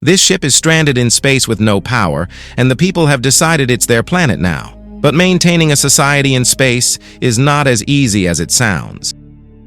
This ship is stranded in space with no power, and the people have decided it's their planet now. But maintaining a society in space is not as easy as it sounds.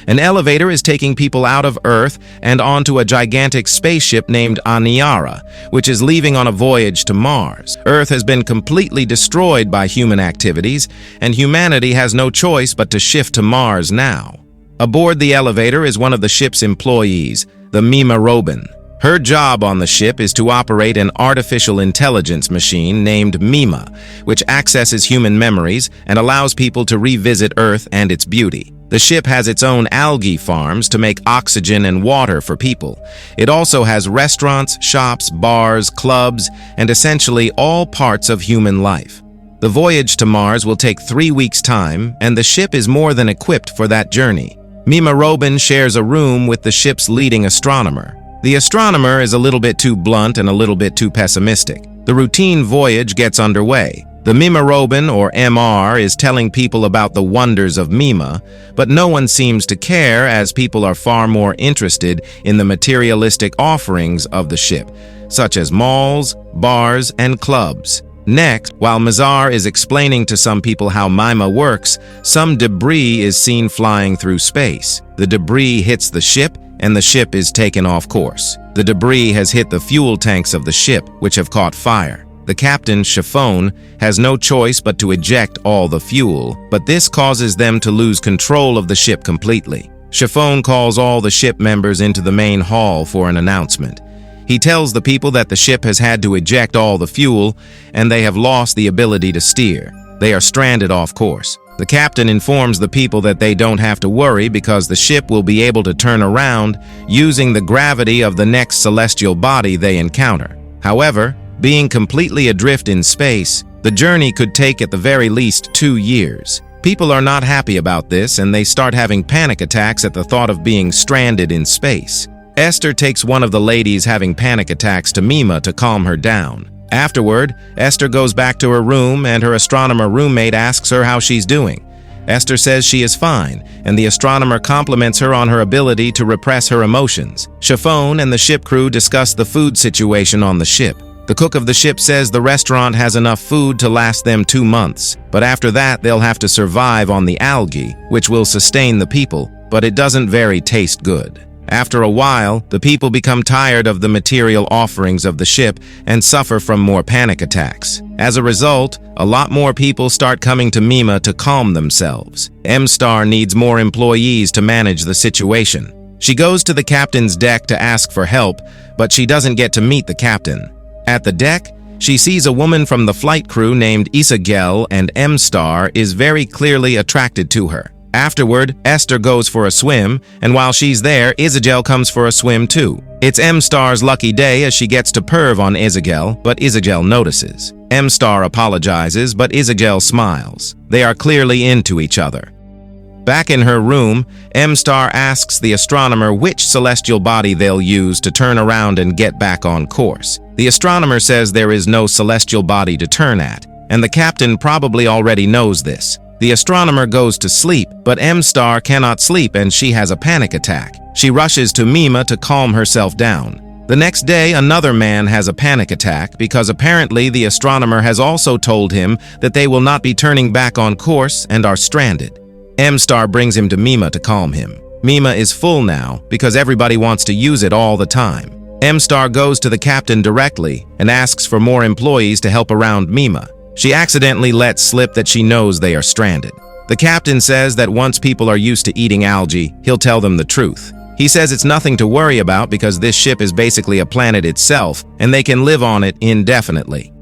An elevator is taking people out of Earth and onto a gigantic spaceship named Aniara, which is leaving on a voyage to Mars. Earth has been completely destroyed by human activities, and humanity has no choice but to shift to Mars now. Aboard the elevator is one of the ship's employees, the MIMA Robin. Her job on the ship is to operate an artificial intelligence machine named MIMA, which accesses human memories and allows people to revisit Earth and its beauty. The ship has its own algae farms to make oxygen and water for people. It also has restaurants, shops, bars, clubs, and essentially all parts of human life. The voyage to Mars will take 3 weeks' time, and the ship is more than equipped for that journey. MIMA Robin shares a room with the ship's leading astronomer. The astronomer is a little bit too blunt and a little bit too pessimistic. The routine voyage gets underway. The MIMA Robin, or MR, is telling people about the wonders of MIMA, but no one seems to care as people are far more interested in the materialistic offerings of the ship, such as malls, bars, and clubs. Next, while Mazar is explaining to some people how MIMA works, some debris is seen flying through space. The debris hits the ship, and the ship is taken off course. The debris has hit the fuel tanks of the ship, which have caught fire. The captain, Chiffon, has no choice but to eject all the fuel, but this causes them to lose control of the ship completely. Chiffon calls all the ship members into the main hall for an announcement. He tells the people that the ship has had to eject all the fuel, and they have lost the ability to steer. They are stranded off course. The captain informs the people that they don't have to worry because the ship will be able to turn around using the gravity of the next celestial body they encounter. However, being completely adrift in space, the journey could take at the very least 2 years. People are not happy about this, and they start having panic attacks at the thought of being stranded in space. Esther takes one of the ladies having panic attacks to MIMA to calm her down. Afterward, Esther goes back to her room, and her astronomer roommate asks her how she's doing. Esther says she is fine, and the astronomer compliments her on her ability to repress her emotions. Chiffon and the ship crew discuss the food situation on the ship. The cook of the ship says the restaurant has enough food to last them 2 months, but after that they'll have to survive on the algae, which will sustain the people, but it doesn't very taste good. After a while, the people become tired of the material offerings of the ship and suffer from more panic attacks. As a result, a lot more people start coming to MIMA to calm themselves. M-Star needs more employees to manage the situation. She goes to the captain's deck to ask for help, but she doesn't get to meet the captain. At the deck, she sees a woman from the flight crew named Isagel, and M-Star is very clearly attracted to her. Afterward, Esther goes for a swim, and while she's there, Isagel comes for a swim too. It's M-Star's lucky day as she gets to perv on Isagel, but Isagel notices. M-Star apologizes, but Isagel smiles. They are clearly into each other. Back in her room, M-Star asks the astronomer which celestial body they'll use to turn around and get back on course. The astronomer says there is no celestial body to turn at, and the captain probably already knows this. The astronomer goes to sleep, but M-Star cannot sleep and she has a panic attack. She rushes to MIMA to calm herself down. The next day, another man has a panic attack because apparently the astronomer has also told him that they will not be turning back on course and are stranded. M-Star brings him to MIMA to calm him. MIMA is full now because everybody wants to use it all the time. M-Star goes to the captain directly and asks for more employees to help around MIMA. She accidentally lets slip that she knows they are stranded. The captain says that once people are used to eating algae, he'll tell them the truth. He says it's nothing to worry about because this ship is basically a planet itself and they can live on it indefinitely.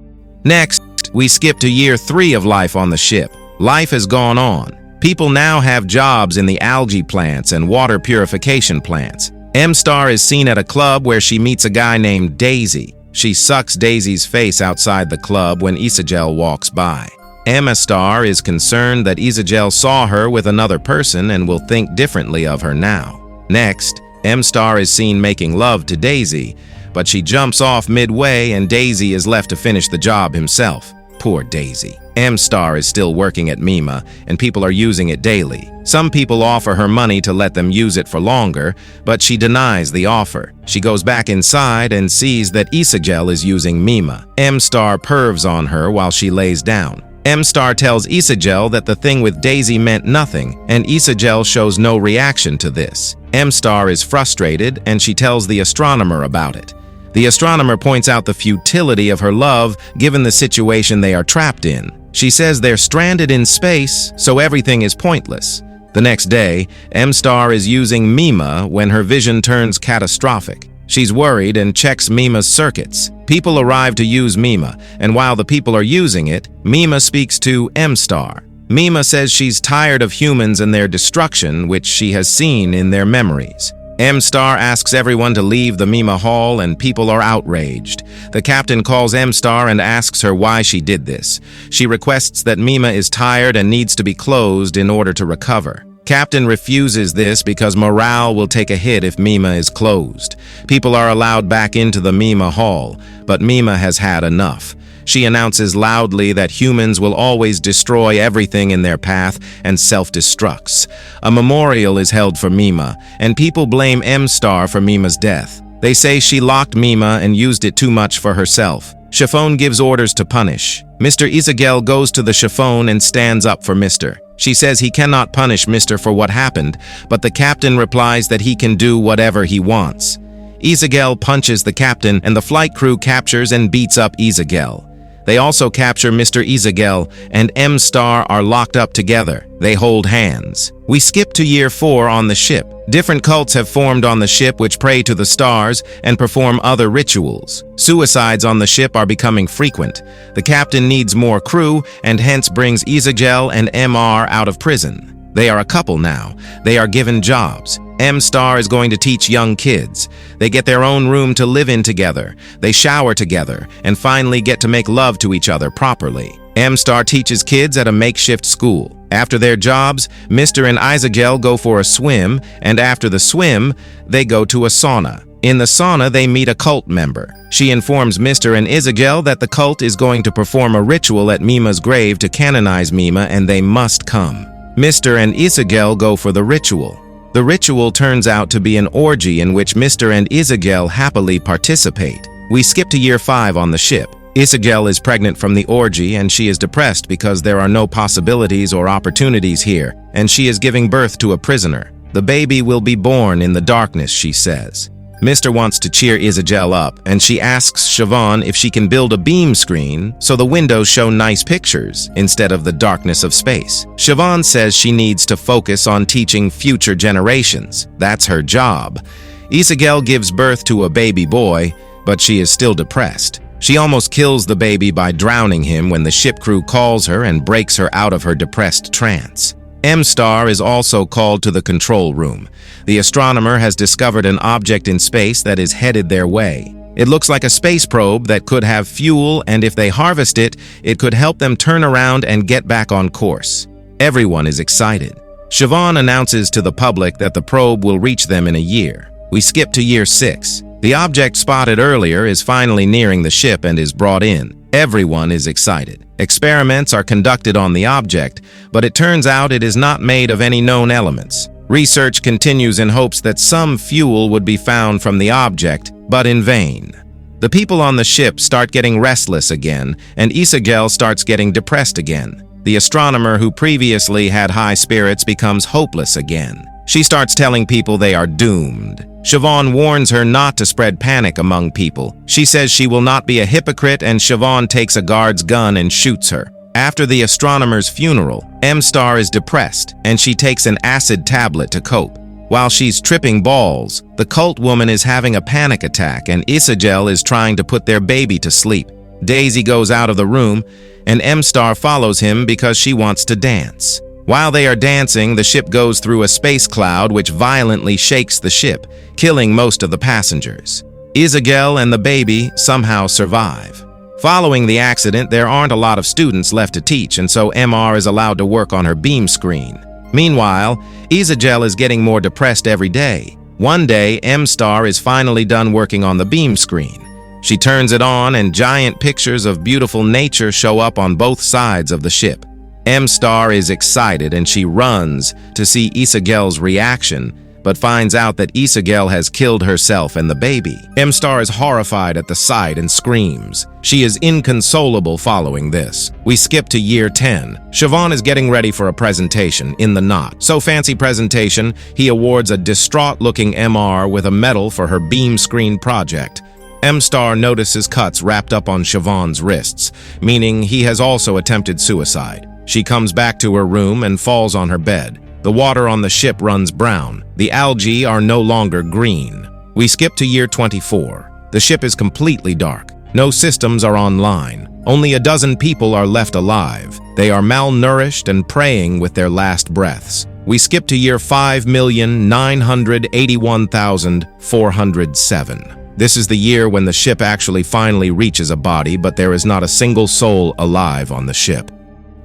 Next, we skip to year 3 of life on the ship. Life has gone on. People now have jobs in the algae plants and water purification plants. M-Star is seen at a club where she meets a guy named Daisy. She sucks Daisy's face outside the club when Isagel walks by. M-Star is concerned that Isagel saw her with another person and will think differently of her now. Next, M-Star is seen making love to Daisy, but she jumps off midway and Daisy is left to finish the job himself. Poor Daisy. M-Star is still working at MIMA, and people are using it daily. Some people offer her money to let them use it for longer, but she denies the offer. She goes back inside and sees that Isagel is using MIMA. M-Star pervs on her while she lays down. M-Star tells Isagel that the thing with Daisy meant nothing, and Isagel shows no reaction to this. M-Star is frustrated, and she tells the astronomer about it. The astronomer points out the futility of her love given the situation they are trapped in. She says they're stranded in space, so everything is pointless. The next day, M-Star is using MIMA when her vision turns catastrophic. She's worried and checks MIMA's circuits. People arrive to use MIMA, and while the people are using it, MIMA speaks to M-Star. MIMA says she's tired of humans and their destruction, which she has seen in their memories. M-Star asks everyone to leave the MIMA hall, and people are outraged. The captain calls M-Star and asks her why she did this. She requests that MIMA is tired and needs to be closed in order to recover. Captain refuses this because morale will take a hit if MIMA is closed. People are allowed back into the MIMA hall, but MIMA has had enough. She announces loudly that humans will always destroy everything in their path and self-destructs. A memorial is held for MIMA, and people blame M-Star for MIMA's death. They say she locked MIMA and used it too much for herself. Chiffon gives orders to punish. Mr. Isagel goes to the Chiffon and stands up for Mr. She says he cannot punish Mr. for what happened, but the captain replies that he can do whatever he wants. Isagel punches the captain, and the flight crew captures and beats up Isagel. They also capture Mr. Isagel, and M-Star are locked up together. They hold hands. We skip to year 4 on the ship. Different cults have formed on the ship which pray to the stars and perform other rituals. Suicides on the ship are becoming frequent. The captain needs more crew and hence brings Isagel and MR out of prison. They are a couple now. They are given jobs. M-Star is going to teach young kids. They get their own room to live in together. They shower together and finally get to make love to each other properly. M-Star teaches kids at a makeshift school. After their jobs, Mr. and Isagel go for a swim, and after the swim, they go to a sauna. In the sauna, they meet a cult member. She informs Mr. and Isagel that the cult is going to perform a ritual at MIMA's grave to canonize MIMA, and they must come. Mr. and Isagel go for the ritual. The ritual turns out to be an orgy in which Mr. and Isagel happily participate. We skip to year 5 on the ship. Isagel is pregnant from the orgy and she is depressed because there are no possibilities or opportunities here, and she is giving birth to a prisoner. The baby will be born in the darkness, she says. Mr. wants to cheer Isagel up, and she asks Siobhan if she can build a beam screen so the windows show nice pictures instead of the darkness of space. Siobhan says she needs to focus on teaching future generations. That's her job. Isagel gives birth to a baby boy, but she is still depressed. She almost kills the baby by drowning him when the ship crew calls her and breaks her out of her depressed trance. M-Star is also called to the control room. The astronomer has discovered an object in space that is headed their way. It looks like a space probe that could have fuel, and if they harvest it, it could help them turn around and get back on course. Everyone is excited. Siobhan announces to the public that the probe will reach them in a year. We skip to year 6. The object spotted earlier is finally nearing the ship and is brought in. Everyone is excited. Experiments are conducted on the object, but it turns out it is not made of any known elements. Research continues in hopes that some fuel would be found from the object, but in vain. The people on the ship start getting restless again, and Isagel starts getting depressed again. The astronomer who previously had high spirits becomes hopeless again. She starts telling people they are doomed. Siobhan warns her not to spread panic among people. She says she will not be a hypocrite, and Siobhan takes a guard's gun and shoots her. After the astronomer's funeral, M-Star is depressed, and she takes an acid tablet to cope. While she's tripping balls, the cult woman is having a panic attack, and Isagel is trying to put their baby to sleep. Daisy goes out of the room, and M-Star follows him because she wants to dance. While they are dancing, the ship goes through a space cloud which violently shakes the ship, killing most of the passengers. Isagel and the baby somehow survive. Following the accident, there aren't a lot of students left to teach, and so MR is allowed to work on her beam screen. Meanwhile, Isagel is getting more depressed every day. One day, M-Star is finally done working on the beam screen. She turns it on and giant pictures of beautiful nature show up on both sides of the ship. M-Star is excited and she runs to see Isagel's reaction, but finds out that Isagel has killed herself and the baby. M-Star is horrified at the sight and screams. She is inconsolable following this. We skip to year 10. Siobhan is getting ready for a presentation in the knot. So fancy presentation, he awards a distraught-looking MR with a medal for her beam screen project. M-Star notices cuts wrapped up on Siobhan's wrists, meaning he has also attempted suicide. She comes back to her room and falls on her bed. The water on the ship runs brown. The algae are no longer green. We skip to year 24. The ship is completely dark. No systems are online. Only a dozen people are left alive. They are malnourished and praying with their last breaths. We skip to year 5,981,407. This is the year when the ship actually finally reaches a body, but there is not a single soul alive on the ship.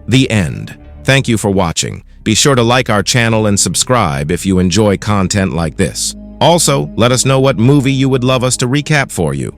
The end. Thank you for watching. Be sure to like our channel and subscribe if you enjoy content like this. Also, let us know what movie you would love us to recap for you.